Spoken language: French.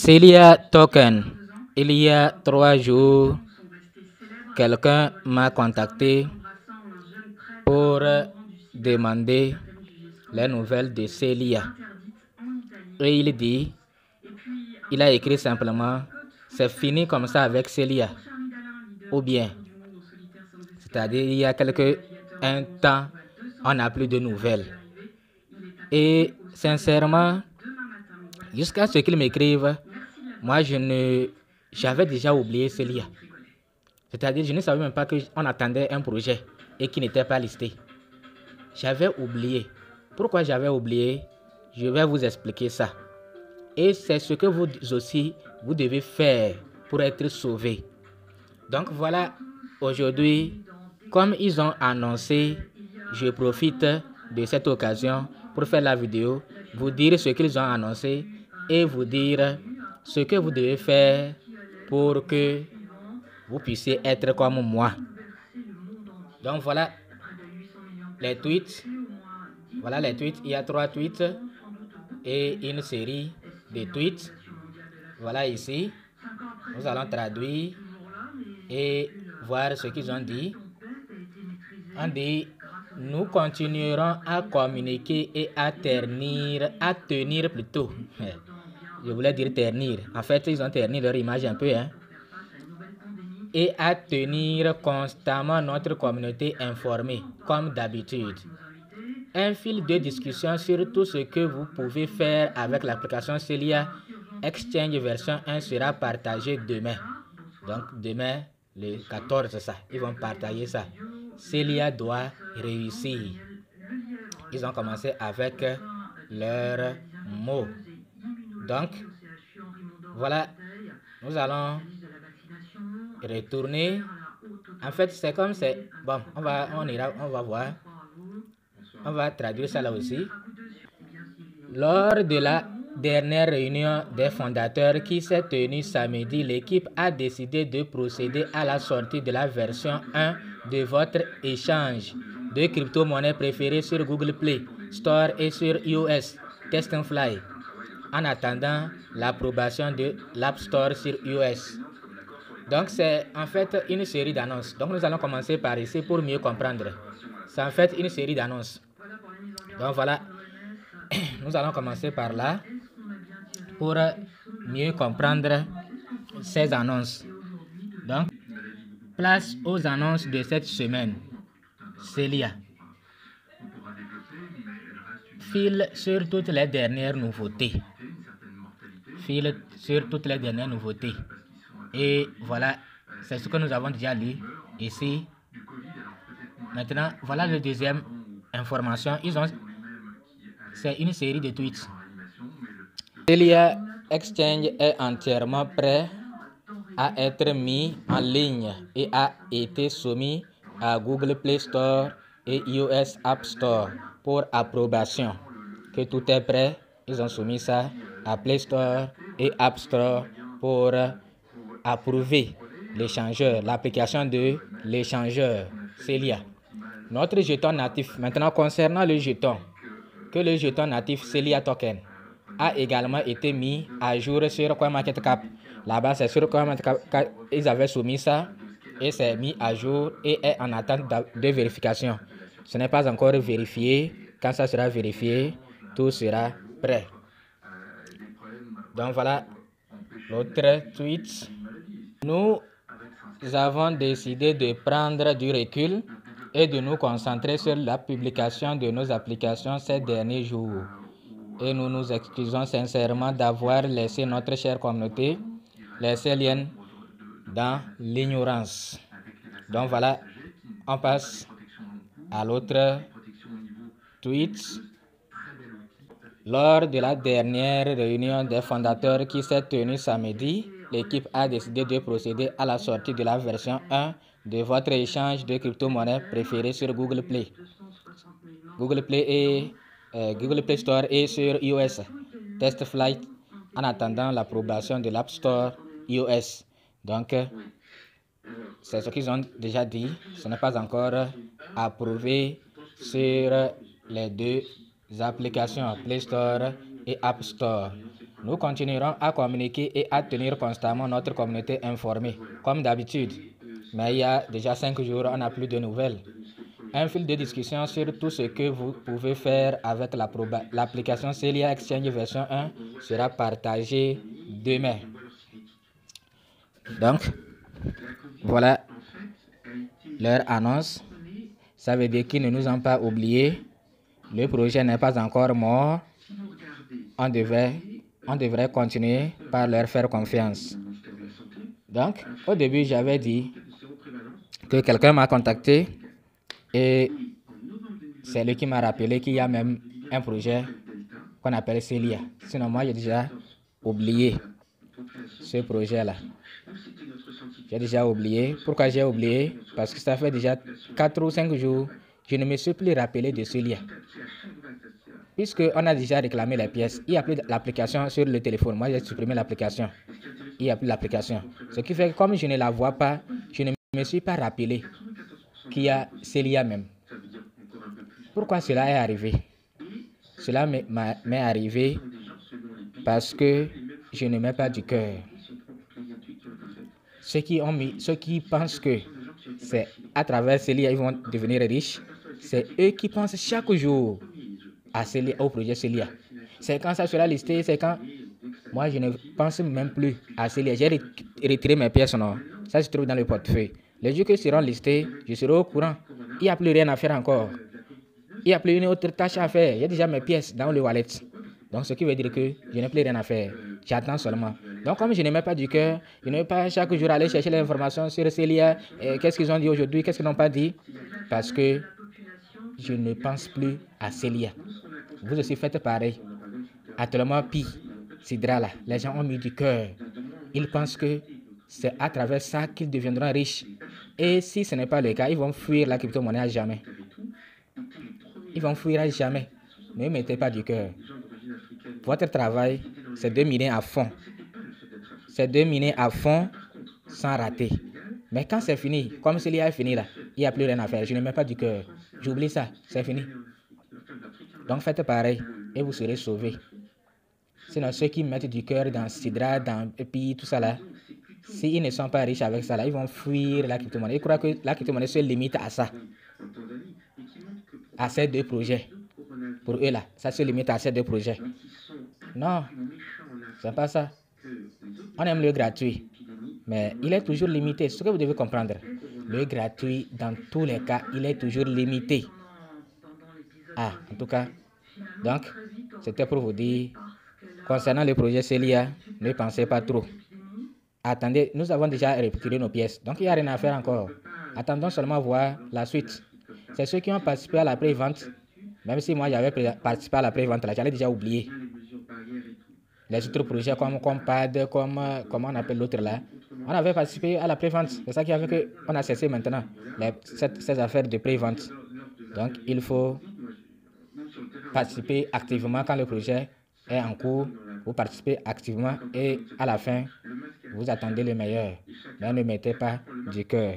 Celia Token. Il y a 3 jours, quelqu'un m'a contacté pour demander les nouvelles de Celia. Et il dit, il a écrit simplement, c'est fini comme ça avec Celia. Ou bien, c'est-à-dire il y a un temps, on n'a plus de nouvelles. Et sincèrement, jusqu'à ce qu'il m'écrive, moi j'avais déjà oublié Celia. C'est-à-dire, je ne savais même pas qu'on attendait un projet et qui n'était pas listé. J'avais oublié. Pourquoi j'avais oublié? Je vais vous expliquer ça. Et c'est ce que vous aussi, vous devez faire pour être sauvé. Donc voilà, aujourd'hui, comme ils ont annoncé, je profite de cette occasion pour faire la vidéo, vous dire ce qu'ils ont annoncé et vous dire ce que vous devez faire pour que vous puissiez être comme moi. Donc voilà les tweets. Voilà les tweets. Il y a 3 tweets et une série de tweets. Voilà ici. Nous allons traduire et voir ce qu'ils ont dit. On dit, nous continuerons à communiquer et à tenir plutôt. Je voulais dire ternir. En fait, ils ont terni leur image un peu, hein. Et à tenir constamment notre communauté informée, comme d'habitude. Un fil de discussion sur tout ce que vous pouvez faire avec l'application Celia Exchange version 1 sera partagé demain. Donc demain, le 14, ça. Ils vont partager ça. Celia doit réussir. Ils ont commencé avec leurs mots. Donc, voilà, nous allons retourner. En fait, c'est comme c'est... Bon, on va voir. On va traduire ça là aussi. Lors de la dernière réunion des fondateurs qui s'est tenue samedi, l'équipe a décidé de procéder à la sortie de la version 1 de votre échange de crypto-monnaies préférées sur Google Play Store et sur iOS TestFly, en attendant l'approbation de l'App Store sur iOS. Donc c'est en fait une série d'annonces. Donc nous allons commencer par ici pour mieux comprendre. C'est en fait une série d'annonces. Donc voilà, nous allons commencer par là pour mieux comprendre ces annonces. Donc, place aux annonces de cette semaine. Celia file sur toutes les dernières nouveautés. Et voilà, c'est ce que nous avons déjà lu ici. Maintenant, voilà la deuxième information. C'est une série de tweets. Celia Exchange est entièrement prêt à être mis en ligne et a été soumis à Google Play Store et iOS App Store pour approbation. Que tout est prêt, ils ont soumis ça à Play Store et App Store pour approuver l'échangeur, l'application de l'échangeur Celia. Notre jeton natif, maintenant concernant le jeton, que le jeton natif Celia Token a également été mis à jour sur CoinMarketCap. Là-bas, c'est sur CoinMarketCap qu'ils avaient soumis ça et c'est mis à jour et est en attente de vérification. Ce n'est pas encore vérifié. Quand ça sera vérifié, tout sera prêt. Donc voilà l'autre tweet. Nous avons décidé de prendre du recul et de nous concentrer sur la publication de nos applications ces derniers jours. Et nous nous excusons sincèrement d'avoir laissé notre chère communauté, les Céliennes, dans l'ignorance. Donc voilà, on passe à l'autre tweet. Lors de la dernière réunion des fondateurs qui s'est tenue samedi, l'équipe a décidé de procéder à la sortie de la version 1 de votre échange de crypto-monnaies préférée sur Google Play. Google Play Store et sur iOS TestFlight en attendant l'approbation de l'App Store iOS. Donc, c'est ce qu'ils ont déjà dit. Ce n'est pas encore approuvé sur les deux applications Play Store et App Store. Nous continuerons à communiquer et à tenir constamment notre communauté informée, comme d'habitude. Mais il y a déjà 5 jours, on n'a plus de nouvelles. Un fil de discussion sur tout ce que vous pouvez faire avec l'application Celia Exchange version 1 sera partagé demain. Donc, voilà leur annonce. Ça veut dire qu'ils ne nous ont pas oubliés. Le projet n'est pas encore mort. On devrait continuer par leur faire confiance. Donc, au début, j'avais dit que quelqu'un m'a contacté et c'est lui qui m'a rappelé qu'il y a même un projet qu'on appelle Celia. Sinon, moi, j'ai déjà oublié ce projet-là. J'ai déjà oublié. Pourquoi j'ai oublié? Parce que ça fait déjà 4 ou 5 jours, je ne me suis plus rappelé de Celia. Puisqu'on a déjà réclamé les pièces, il n'y a plus l'application sur le téléphone. Moi, j'ai supprimé l'application. Il n'y a plus l'application. Ce qui fait que comme je ne la vois pas, je ne me suis pas rappelé qu'il y a Celia même. Pourquoi cela est arrivé? Cela m'est arrivé parce que je ne mets pas du cœur. Ceux qui pensent que c'est à travers Celia ils vont devenir riches, c'est eux qui pensent chaque jour à Celia, au projet Celia. C'est quand ça sera listé, c'est quand... Moi, je ne pense même plus à Celia. J'ai retiré mes pièces, non. Ça se trouve dans le portefeuille. Les jours qui seront listés, je serai au courant. Il n'y a plus rien à faire encore. Il n'y a plus une autre tâche à faire. J'ai déjà mes pièces dans le wallet. Donc, ce qui veut dire que je n'ai plus rien à faire. J'attends seulement. Donc, comme je ne mets pas du cœur, je ne vais pas chaque jour aller chercher l'information sur Celia. Qu'est-ce qu'ils ont dit aujourd'hui, qu'est-ce qu'ils n'ont pas dit. Parce que je ne pense plus à Celia. Vous aussi faites pareil. Actuellement, Pi, Sidra là, les gens ont mis du cœur. Ils pensent que c'est à travers ça qu'ils deviendront riches. Et si ce n'est pas le cas, ils vont fuir la crypto-monnaie à jamais. Ils vont fuir à jamais. Ne mettez pas du cœur. Votre travail, c'est de miner à fond. C'est de miner à fond sans rater. Mais quand c'est fini, comme Celia est fini là, il n'y a plus rien à faire. Je ne mets pas du cœur. J'oublie ça, c'est fini. Donc faites pareil et vous serez sauvés. Sinon, ceux qui mettent du cœur dans Sidra, dans EPI, tout ça là, s'ils ne sont pas riches avec ça là, ils vont fuir la crypto-monnaie. Ils croient que la crypto-monnaie se limite à ça. À ces 2 projets. Pour eux là, ça se limite à ces 2 projets. Non, c'est pas ça. On aime le gratuit, mais il est toujours limité. C'est ce que vous devez comprendre. Le gratuit, dans tous les cas, il est toujours limité. Ah, en tout cas, donc, c'était pour vous dire, concernant le projet Celia, ne pensez pas trop. Attendez, nous avons déjà récupéré nos pièces, donc il n'y a rien à faire encore. Attendons seulement voir la suite. C'est ceux qui ont participé à la pré-vente, même si moi j'avais participé à la pré-vente, j'allais déjà oublier. Les autres projets comme Compad, comme comment on appelle l'autre là, on avait participé à la pré-vente. C'est ça qui a fait qu'on a cessé maintenant ces affaires de pré-vente. Donc, il faut participer activement quand le projet est en cours. Vous participez activement et à la fin, vous attendez le meilleur. Mais ne mettez pas du cœur.